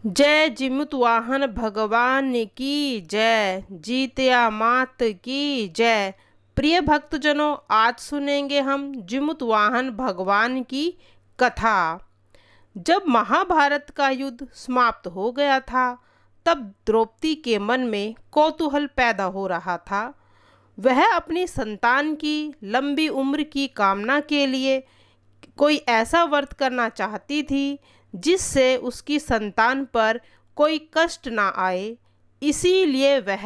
जय जिमुतवाहन भगवान की जय, जीतया मात की जय। प्रिय भक्तजनों, आज सुनेंगे हम जिमुतवाहन भगवान की कथा। जब महाभारत का युद्ध समाप्त हो गया था, तब द्रौपदी के मन में कौतूहल पैदा हो रहा था। वह अपनी संतान की लंबी उम्र की कामना के लिए कोई ऐसा व्रत करना चाहती थी जिससे उसकी संतान पर कोई कष्ट ना आए। इसीलिए वह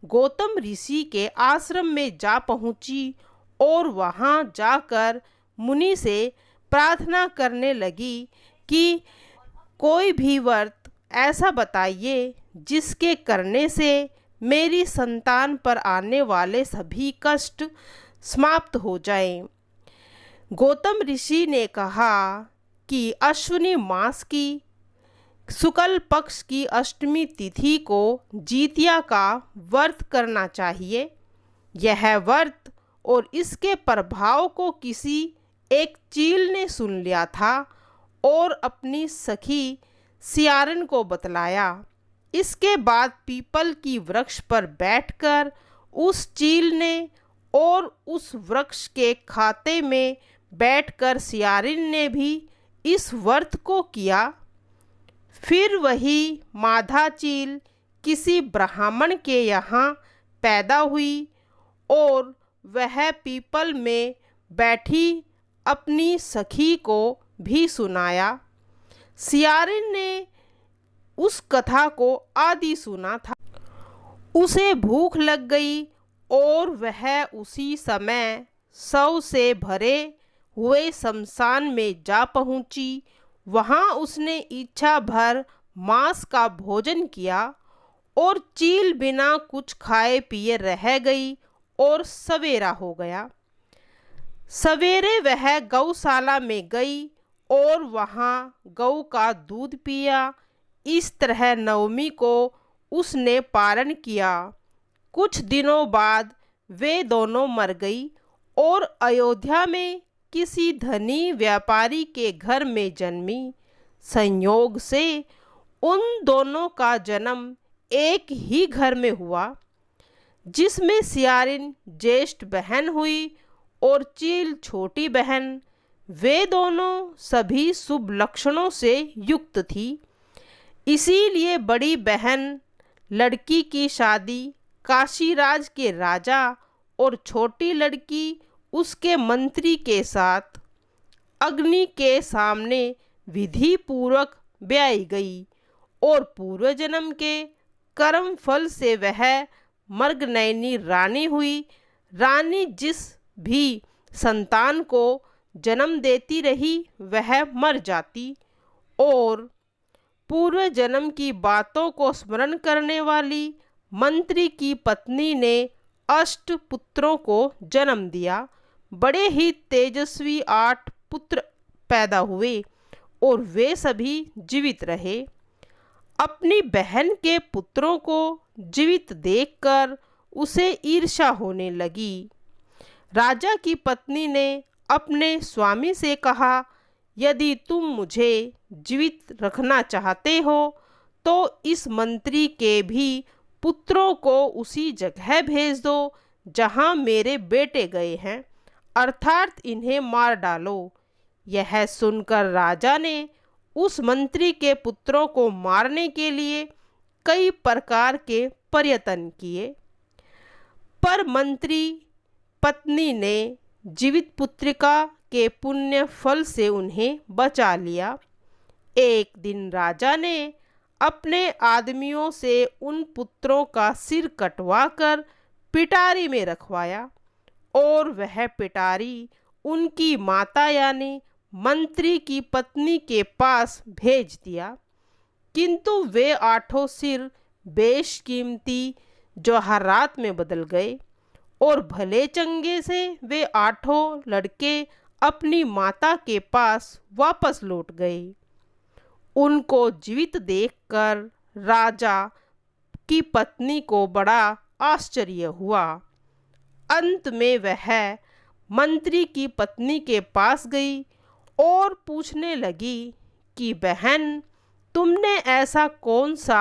गौतम ऋषि के आश्रम में जा पहुंची और वहां जाकर मुनि से प्रार्थना करने लगी कि कोई भी व्रत ऐसा बताइए जिसके करने से मेरी संतान पर आने वाले सभी कष्ट समाप्त हो जाएं। गौतम ऋषि ने कहा कि अश्विनी मास की शुक्ल पक्ष की अष्टमी तिथि को जीतिया का व्रत करना चाहिए। यह व्रत और इसके प्रभाव को किसी एक चील ने सुन लिया था और अपनी सखी सियारन को बतलाया। इसके बाद पीपल की वृक्ष पर बैठकर उस चील ने और उस वृक्ष के खाते में बैठकर सियारिन ने भी इस व्रत को किया। फिर वही माधा चील किसी ब्राह्मण के यहाँ पैदा हुई और वह पीपल में बैठी अपनी सखी को भी सुनाया। सियारिन ने उस कथा को आदि सुना था। उसे भूख लग गई और वह उसी समय शव से भरे हुए शमशान में जा पहुंची। वहां उसने इच्छा भर मांस का भोजन किया और चील बिना कुछ खाए पिए रह गई और सवेरा हो गया। सवेरे वह गौशाला में गई और वहां गौ का दूध पिया। इस तरह नवमी को उसने पारण किया। कुछ दिनों बाद वे दोनों मर गई और अयोध्या में किसी धनी व्यापारी के घर में जन्मी। संयोग से उन दोनों का जन्म एक ही घर में हुआ, जिसमें सियारिन ज्येष्ठ बहन हुई और चील छोटी बहन। वे दोनों सभी शुभ लक्षणों से युक्त थी। इसीलिए बड़ी बहन लड़की की शादी काशीराज के राजा और छोटी लड़की उसके मंत्री के साथ अग्नि के सामने विधि पूर्वक ब्याई गई और पूर्व जन्म के कर्म फल से वह मृगनयनी रानी हुई। रानी जिस भी संतान को जन्म देती रही वह मर जाती और पूर्व जन्म की बातों को स्मरण करने वाली मंत्री की पत्नी ने 8 पुत्रों को जन्म दिया। बड़े ही तेजस्वी 8 पुत्र पैदा हुए और वे सभी जीवित रहे। अपनी बहन के पुत्रों को जीवित देखकर उसे ईर्ष्या होने लगी। राजा की पत्नी ने अपने स्वामी से कहा, यदि तुम मुझे जीवित रखना चाहते हो तो इस मंत्री के भी पुत्रों को उसी जगह भेज दो जहां मेरे बेटे गए हैं, अर्थात इन्हें मार डालो। यह सुनकर राजा ने उस मंत्री के पुत्रों को मारने के लिए कई प्रकार के प्रयत्न किए, पर मंत्री पत्नी ने जीवित पुत्रिका के पुण्य फल से उन्हें बचा लिया। एक दिन राजा ने अपने आदमियों से उन पुत्रों का सिर कटवाकर पिटारी में रखवाया और वह पिटारी उनकी माता यानी मंत्री की पत्नी के पास भेज दिया। किंतु वे 8 सिर बेशकीमती जवाहरात में बदल गए और भले चंगे से वे 8 लड़के अपनी माता के पास वापस लौट गए। उनको जीवित देखकर राजा की पत्नी को बड़ा आश्चर्य हुआ। अंत में वह मंत्री की पत्नी के पास गई और पूछने लगी कि बहन, तुमने ऐसा कौन सा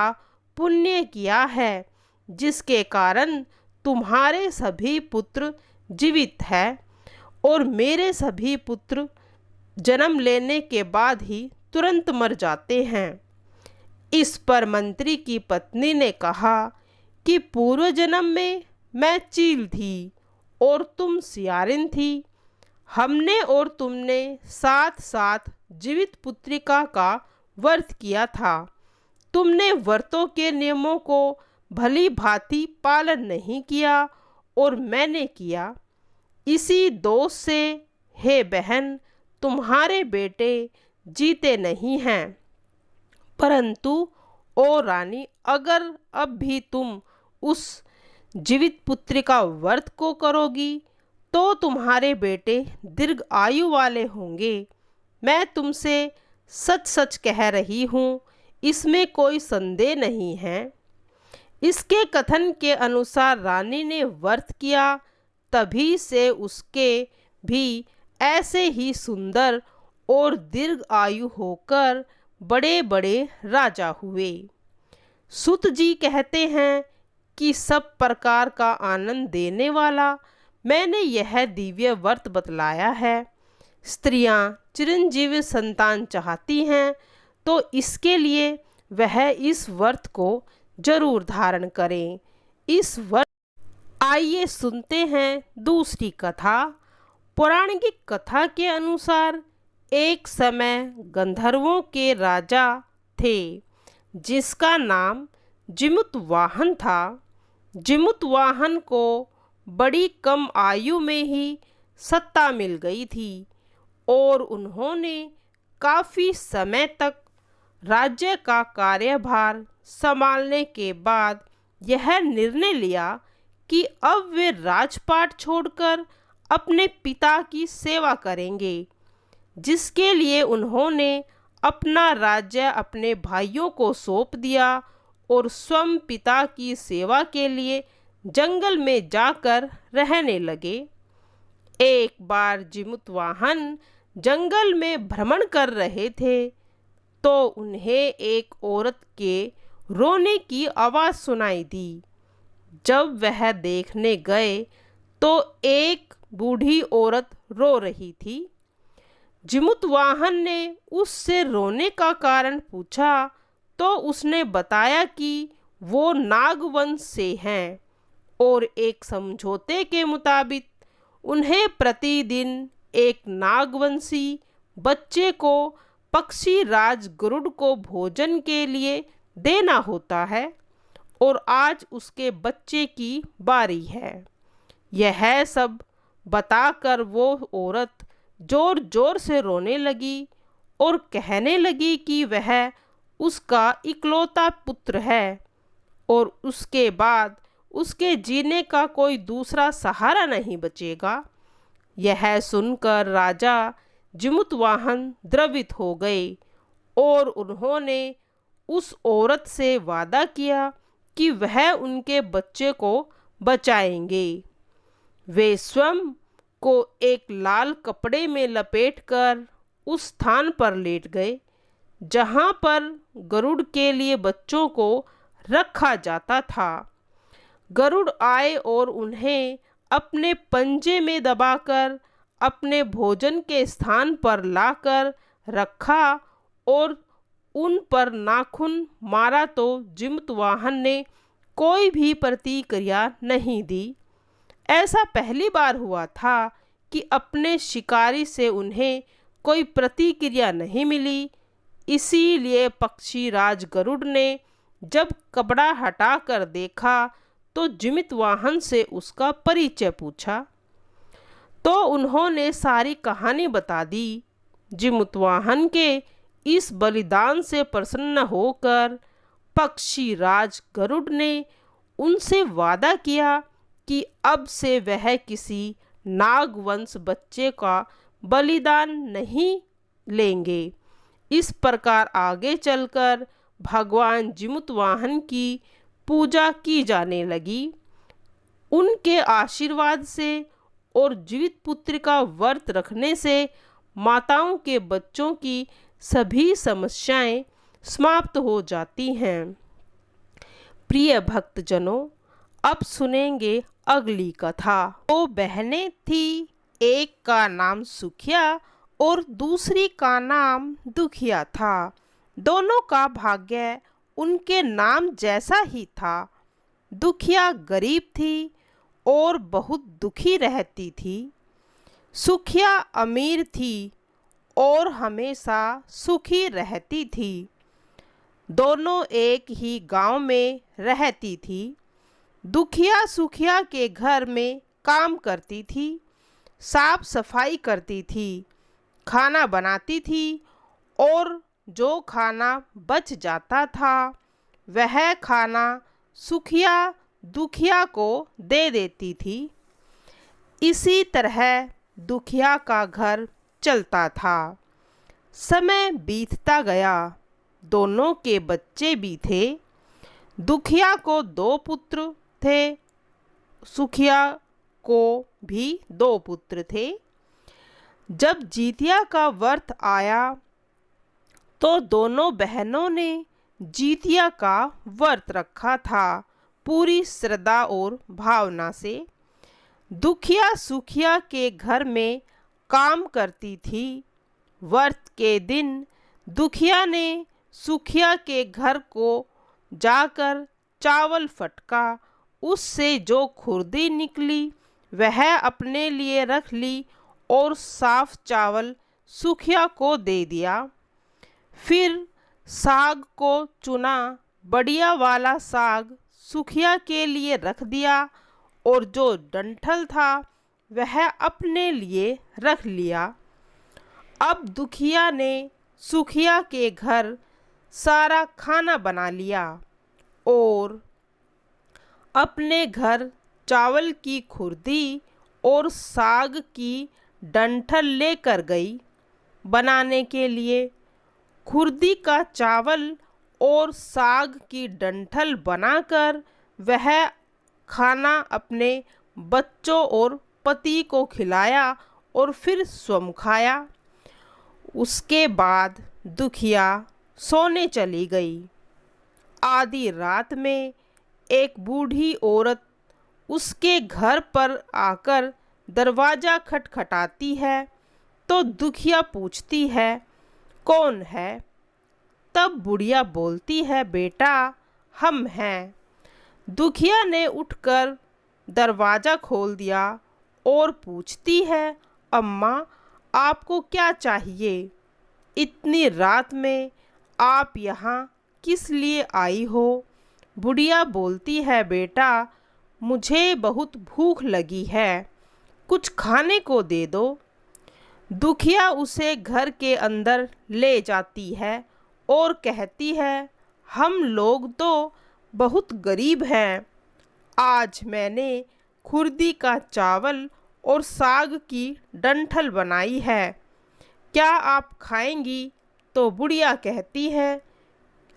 पुण्य किया है जिसके कारण तुम्हारे सभी पुत्र जीवित हैं और मेरे सभी पुत्र जन्म लेने के बाद ही तुरंत मर जाते हैं। इस पर मंत्री की पत्नी ने कहा कि पूर्व जन्म में मैं चील थी और तुम सियारिन थी। हमने और तुमने साथ साथ जीवित पुत्रिका का व्रत किया था। तुमने व्रतों के नियमों को भली भांति पालन नहीं किया और मैंने किया। इसी दोष से हे बहन, तुम्हारे बेटे जीते नहीं हैं। परंतु ओ रानी, अगर अब भी तुम उस जीवित पुत्री का व्रत को करोगी तो तुम्हारे बेटे दीर्घ आयु वाले होंगे। मैं तुमसे सच सच कह रही हूँ, इसमें कोई संदेह नहीं है। इसके कथन के अनुसार रानी ने व्रत किया, तभी से उसके भी ऐसे ही सुंदर और दीर्घ आयु होकर बड़े बड़े राजा हुए। सूत जी कहते हैं कि सब प्रकार का आनंद देने वाला मैंने यह दिव्य व्रत बतलाया है। स्त्रियां चिरंजीवी संतान चाहती हैं तो इसके लिए वह इस व्रत को जरूर धारण करें। इस व्रत आइए सुनते हैं दूसरी कथा। पौराणिक कथा के अनुसार एक समय गंधर्वों के राजा थे जिसका नाम जिमुतवाहन था। जिमुतवाहन को बड़ी कम आयु में ही सत्ता मिल गई थी और उन्होंने काफ़ी समय तक राज्य का कार्यभार संभालने के बाद यह निर्णय लिया कि अब वे राजपाट छोड़कर अपने पिता की सेवा करेंगे, जिसके लिए उन्होंने अपना राज्य अपने भाइयों को सौंप दिया और स्वयं पिता की सेवा के लिए जंगल में जाकर रहने लगे। एक बार जिमुतवाहन जंगल में भ्रमण कर रहे थे तो उन्हें एक औरत के रोने की आवाज़ सुनाई दी। जब वह देखने गए तो एक बूढ़ी औरत रो रही थी। जिमुतवाहन ने उससे रोने का कारण पूछा तो उसने बताया कि वो नागवंश से हैं और एक समझौते के मुताबिक उन्हें प्रतिदिन एक नागवंशी बच्चे को पक्षी राज गरुड़ को भोजन के लिए देना होता है और आज उसके बच्चे की बारी है। यह सब बताकर वो औरत जोर जोर से रोने लगी और कहने लगी कि वह उसका इकलौता पुत्र है और उसके बाद उसके जीने का कोई दूसरा सहारा नहीं बचेगा। यह सुनकर राजा जिमुतवाहन द्रवित हो गए और उन्होंने उस औरत से वादा किया कि वह उनके बच्चे को बचाएंगे। वे स्वयं को एक लाल कपड़े में लपेटकर उस स्थान पर लेट गए जहाँ पर गरुड़ के लिए बच्चों को रखा जाता था। गरुड़ आए और उन्हें अपने पंजे में दबाकर अपने भोजन के स्थान पर लाकर रखा और उन पर नाखून मारा तो जिमुतवाहन ने कोई भी प्रतिक्रिया नहीं दी। ऐसा पहली बार हुआ था कि अपने शिकारी से उन्हें कोई प्रतिक्रिया नहीं मिली। इसीलिए पक्षी राज गरुड़ ने जब कपड़ा हटाकर देखा तो जिमुतवाहन से उसका परिचय पूछा तो उन्होंने सारी कहानी बता दी। जिमुतवाहन के इस बलिदान से प्रसन्न होकर पक्षी राज गरुड़ ने उनसे वादा किया कि अब से वह किसी नागवंश बच्चे का बलिदान नहीं लेंगे। इस प्रकार आगे चलकर भगवान जिमुतवाहन की पूजा की जाने लगी। उनके आशीर्वाद से और जीवित पुत्र का व्रत रखने से माताओं के बच्चों की सभी समस्याएं समाप्त हो जाती हैं। प्रिय भक्तजनों, अब सुनेंगे अगली कथा। दो बहनें थी, एक का नाम सुखिया और दूसरी का नाम दुखिया था। दोनों का भाग्य उनके नाम जैसा ही था। दुखिया गरीब थी और बहुत दुखी रहती थी। सुखिया अमीर थी और हमेशा सुखी रहती थी। दोनों एक ही गांव में रहती थी। दुखिया सुखिया के घर में काम करती थी, साफ सफाई करती थी, खाना बनाती थी और जो खाना बच जाता था वह खाना सुखिया दुखिया को दे देती थी। इसी तरह दुखिया का घर चलता था। समय बीतता गया, दोनों के बच्चे भी थे। दुखिया को 2 पुत्र थे, सुखिया को भी 2 पुत्र थे। जब जीतिया का व्रत आया तो दोनों बहनों ने जीतिया का व्रत रखा था, पूरी श्रद्धा और भावना से। दुखिया सुखिया के घर में काम करती थी। व्रत के दिन दुखिया ने सुखिया के घर को जाकर चावल फटका। उससे जो खुर्दी निकली वह अपने लिए रख ली और साफ चावल सुखिया को दे दिया। फिर साग को चुना, बढ़िया वाला साग सुखिया के लिए रख दिया और जो डंठल था वह अपने लिए रख लिया। अब दुखिया ने सुखिया के घर सारा खाना बना लिया और अपने घर चावल की खुर्दी और साग की डंठल लेकर गई बनाने के लिए। खुर्दी का चावल और साग की डंठल बनाकर वह खाना अपने बच्चों और पति को खिलाया और फिर स्वयं खाया। उसके बाद दुखिया सोने चली गई। आधी रात में एक बूढ़ी औरत उसके घर पर आकर दरवाज़ा खटखटाती है तो दुखिया पूछती है, कौन है? तब बुढ़िया बोलती है, बेटा हम हैं। दुखिया ने उठकर दरवाज़ा खोल दिया और पूछती है, अम्मा आपको क्या चाहिए? इतनी रात में आप यहाँ किस लिए आई हो? बुढ़िया बोलती है, बेटा मुझे बहुत भूख लगी है, कुछ खाने को दे दो। दुखिया उसे घर के अंदर ले जाती है और कहती है, हम लोग तो बहुत गरीब हैं। आज मैंने खुर्दी का चावल और साग की डंठल बनाई है, क्या आप खाएंगी? तो बुढ़िया कहती है,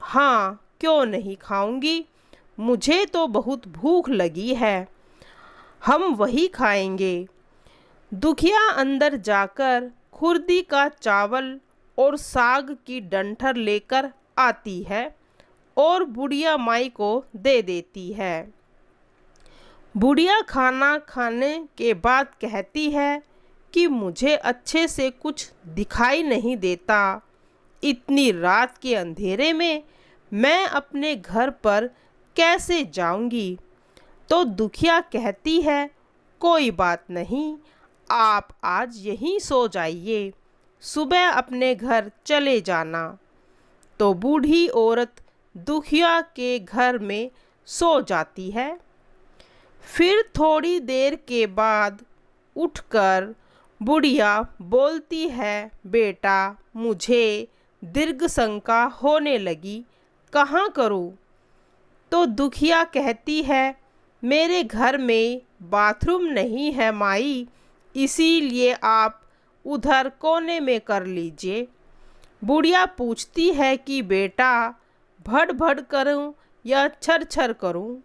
हाँ क्यों नहीं खाऊंगी, मुझे तो बहुत भूख लगी है, हम वही खाएंगे। दुखिया अंदर जाकर खुर्दी का चावल और साग की डंठल लेकर आती है और बुढ़िया माई को दे देती है। बुढ़िया खाना खाने के बाद कहती है कि मुझे अच्छे से कुछ दिखाई नहीं देता, इतनी रात के अंधेरे में मैं अपने घर पर कैसे जाऊंगी? तो दुखिया कहती है, कोई बात नहीं, आप आज यहीं सो जाइए, सुबह अपने घर चले जाना। तो बूढ़ी औरत दुखिया के घर में सो जाती है। फिर थोड़ी देर के बाद उठकर बुढ़िया बोलती है, बेटा मुझे दीर्घ शंका होने लगी, कहाँ करूँ? तो दुखिया कहती है, मेरे घर में बाथरूम नहीं है माई, इसीलिए आप उधर कोने में कर लीजिए। बुढ़िया पूछती है कि बेटा भड़ भड़ करूं या छर छर करूं?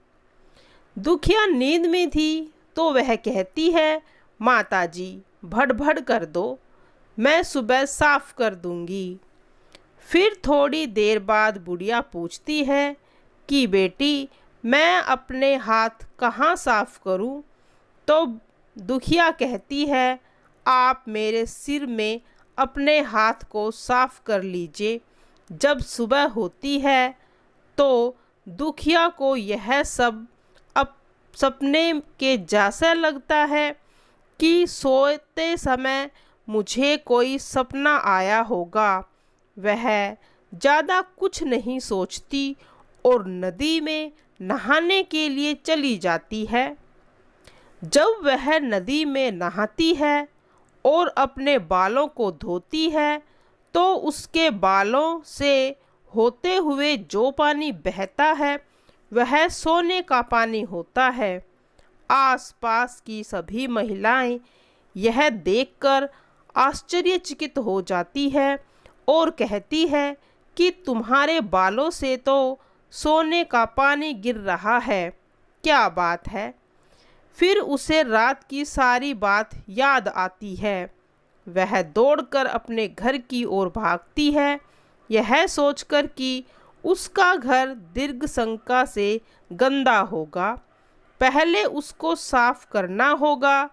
दुखिया नींद में थी तो वह कहती है, माताजी भड़ भड़ कर दो, मैं सुबह साफ कर दूंगी। फिर थोड़ी देर बाद बुढ़िया पूछती है कि बेटी, मैं अपने हाथ कहाँ साफ करूँ? तो दुखिया कहती है, आप मेरे सिर में अपने हाथ को साफ कर लीजिए। जब सुबह होती है तो दुखिया को यह सब अब सपने के जैसा लगता है कि सोते समय मुझे कोई सपना आया होगा। वह ज़्यादा कुछ नहीं सोचती और नदी में नहाने के लिए चली जाती है। जब वह नदी में नहाती है और अपने बालों को धोती है तो उसके बालों से होते हुए जो पानी बहता है वह सोने का पानी होता है। आसपास की सभी महिलाएं यह देखकर आश्चर्यचकित हो जाती है और कहती है कि तुम्हारे बालों से तो सोने का पानी गिर रहा है, क्या बात है। फिर उसे रात की सारी बात याद आती है। वह दौड़कर अपने घर की ओर भागती है, यह सोचकर कि उसका घर दीर्घ शंका से गंदा होगा। पहले उसको साफ करना होगा।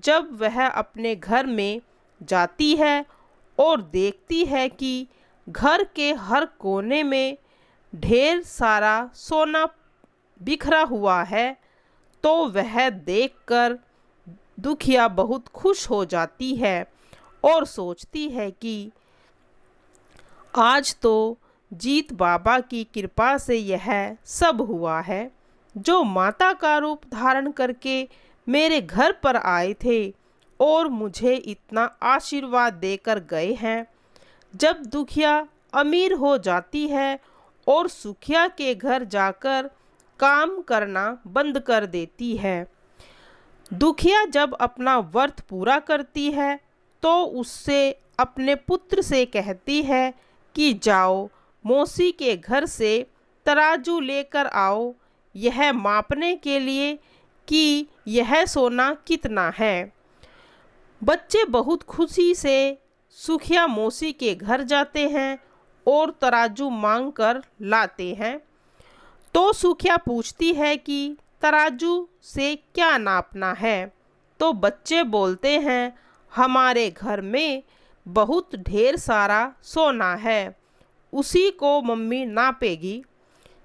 जब वह अपने घर में जाती है और देखती है कि घर के हर कोने में ढेर सारा सोना बिखरा हुआ है तो वह देखकर दुखिया बहुत खुश हो जाती है और सोचती है कि आज तो जीत बाबा की कृपा से यह सब हुआ है, जो माता का रूप धारण करके मेरे घर पर आए थे और मुझे इतना आशीर्वाद देकर गए हैं। जब दुखिया अमीर हो जाती है और सुखिया के घर जाकर काम करना बंद कर देती है। दुखिया जब अपना व्रत पूरा करती है तो उससे अपने पुत्र से कहती है कि जाओ मौसी के घर से तराजू लेकर आओ, यह मापने के लिए कि यह सोना कितना है। बच्चे बहुत खुशी से सुखिया मौसी के घर जाते हैं और तराजू मांग कर लाते हैं। तो सुखिया पूछती है कि तराजू से क्या नापना है? तो बच्चे बोलते हैं, हमारे घर में बहुत ढेर सारा सोना है, उसी को मम्मी नापेगी।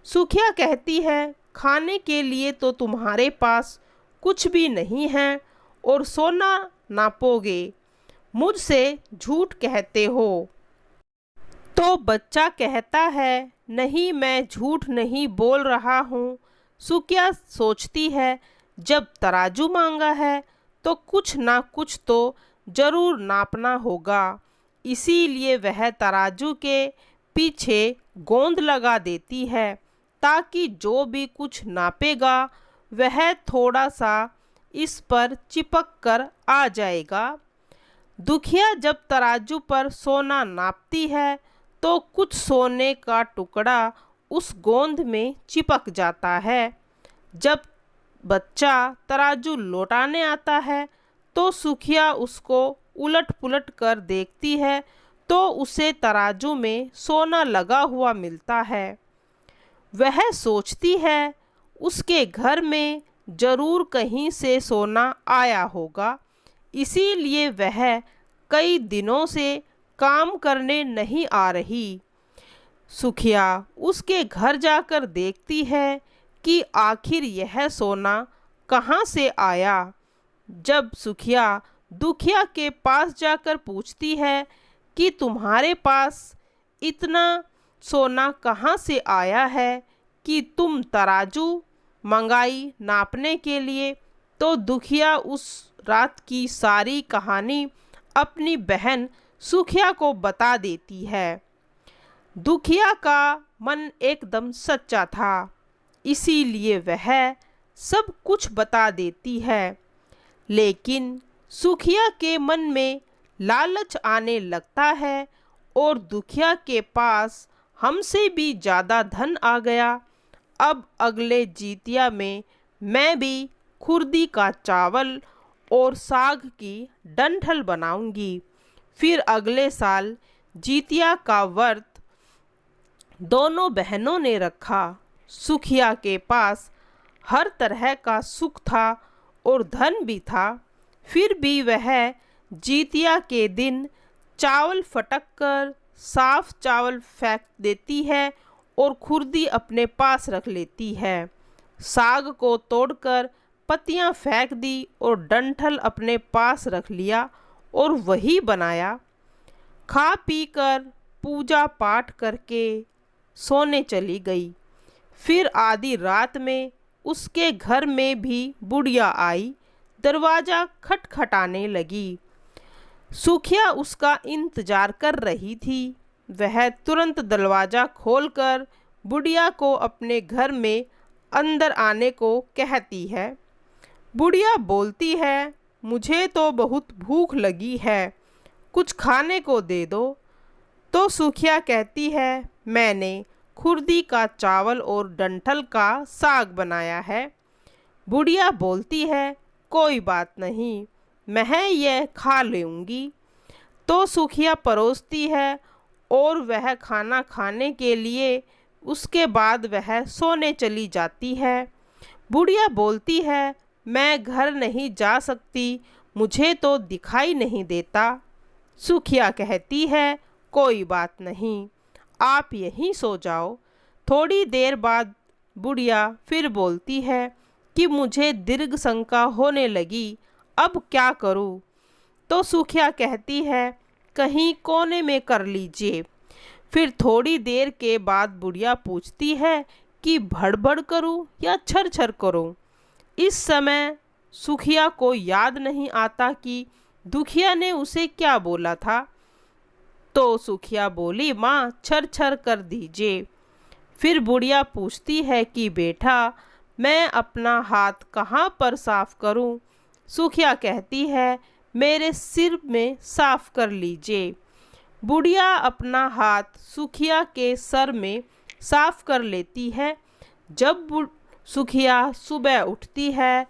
सुखिया कहती है, खाने के लिए तो तुम्हारे पास कुछ भी नहीं है और सोना नापोगे, मुझसे झूठ कहते हो। तो बच्चा कहता है, नहीं, मैं झूठ नहीं बोल रहा हूँ। सुखिया सोचती है, जब तराजू मांगा है तो कुछ ना कुछ तो जरूर नापना होगा। इसीलिए वह तराजू के पीछे गोंद लगा देती है ताकि जो भी कुछ नापेगा वह थोड़ा सा इस पर चिपक कर आ जाएगा। दुखिया जब तराजू पर सोना नापती है तो कुछ सोने का टुकड़ा उस गोंद में चिपक जाता है। जब बच्चा तराजू लौटाने आता है तो सुखिया उसको उलट पुलट कर देखती है तो उसे तराजू में सोना लगा हुआ मिलता है। वह सोचती है उसके घर में जरूर कहीं से सोना आया होगा, इसीलिए वह कई दिनों से काम करने नहीं आ रही। सुखिया उसके घर जाकर देखती है कि आखिर यह सोना कहाँ से आया। जब सुखिया दुखिया के पास जाकर पूछती है कि तुम्हारे पास इतना सोना कहाँ से आया है कि तुम तराजू मंगाई नापने के लिए, तो दुखिया उस रात की सारी कहानी अपनी बहन सुखिया को बता देती है। दुखिया का मन एकदम सच्चा था, इसीलिए वह सब कुछ बता देती है। लेकिन सुखिया के मन में लालच आने लगता है और दुखिया के पास हमसे भी ज़्यादा धन आ गया। अब अगले जितिया में मैं भी खुर्दी का चावल और साग की डंठल बनाऊंगी। फिर अगले साल जितिया का व्रत दोनों बहनों ने रखा। सुखिया के पास हर तरह का सुख था और धन भी था, फिर भी वह जितिया के दिन चावल फटक कर साफ चावल फेंक देती है और खुर्दी अपने पास रख लेती है। साग को तोड़कर पत्तियां फेंक दी और डंठल अपने पास रख लिया और वही बनाया। खा पी कर पूजा पाठ करके सोने चली गई। फिर आधी रात में उसके घर में भी बुढ़िया आई, दरवाज़ा खटखटाने लगी। सुखिया उसका इंतजार कर रही थी। वह तुरंत दरवाज़ा खोलकर बुढ़िया को अपने घर में अंदर आने को कहती है। बुढ़िया बोलती है, मुझे तो बहुत भूख लगी है, कुछ खाने को दे दो। तो सुखिया कहती है, मैंने खुर्दी का चावल और डंठल का साग बनाया है। बुढ़िया बोलती है, कोई बात नहीं, मैं यह खा लूँगी। तो सुखिया परोसती है और वह खाना खाने के लिए उसके बाद वह सोने चली जाती है। बुढ़िया बोलती है, मैं घर नहीं जा सकती, मुझे तो दिखाई नहीं देता। सुखिया कहती है, कोई बात नहीं, आप यहीं सो जाओ। थोड़ी देर बाद बुढ़िया फिर बोलती है कि मुझे दीर्घ शंका होने लगी, अब क्या करूं? तो सुखिया कहती है, कहीं कोने में कर लीजिए। फिर थोड़ी देर के बाद बुढ़िया पूछती है कि भड़बड़ करूं या छर छर करूं? इस समय सुखिया को याद नहीं आता कि दुखिया ने उसे क्या बोला था। तो सुखिया बोली, माँ छर छर कर दीजिए। फिर बुढ़िया पूछती है कि बेटा, मैं अपना हाथ कहाँ पर साफ करूं? सुखिया कहती है, मेरे सिर में साफ कर लीजिए। बुढ़िया अपना हाथ सुखिया के सर में साफ कर लेती है। जब सुखिया सुबह उठती है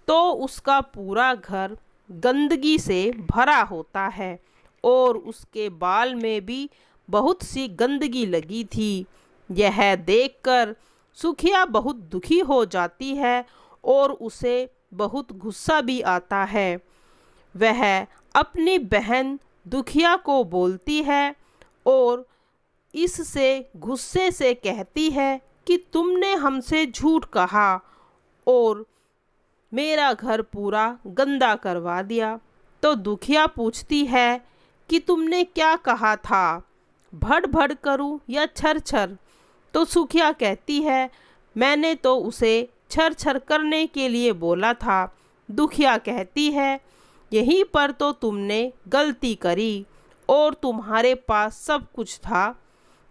तो उसका पूरा घर गंदगी से भरा होता है और उसके बाल में भी बहुत सी गंदगी लगी थी। यह देखकर सुखिया बहुत दुखी हो जाती है और उसे बहुत गुस्सा भी आता है। वह अपनी बहन दुखिया को बोलती है और इससे गुस्से से कहती है कि तुमने हमसे झूठ कहा और मेरा घर पूरा गंदा करवा दिया। तो दुखिया पूछती है कि तुमने क्या कहा था, भड़ भड़ करूं या छर छर? तो सुखिया कहती है, मैंने तो उसे छर छर करने के लिए बोला था। दुखिया कहती है, यहीं पर तो तुमने गलती करी और तुम्हारे पास सब कुछ था,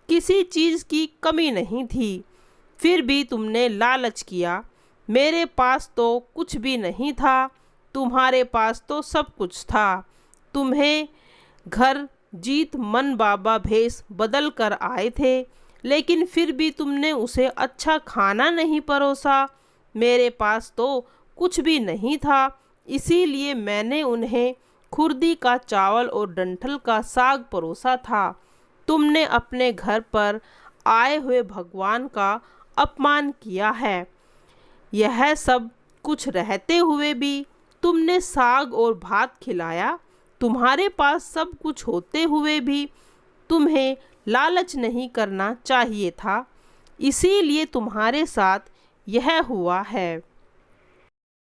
किसी चीज़ की कमी नहीं थी, फिर भी तुमने लालच किया। मेरे पास तो कुछ भी नहीं था, तुम्हारे पास तो सब कुछ था। तुम्हें घर जीत मन बाबा भेष बदल कर आए थे, लेकिन फिर भी तुमने उसे अच्छा खाना नहीं परोसा। मेरे पास तो कुछ भी नहीं था, इसीलिए मैंने उन्हें खुर्दी का चावल और डंठल का साग परोसा था। तुमने अपने घर पर आए हुए भगवान का अपमान किया है। यह सब कुछ रहते हुए भी तुमने साग और भात खिलाया। तुम्हारे पास सब कुछ होते हुए भी तुम्हें लालच नहीं करना चाहिए था, इसीलिए तुम्हारे साथ यह हुआ है।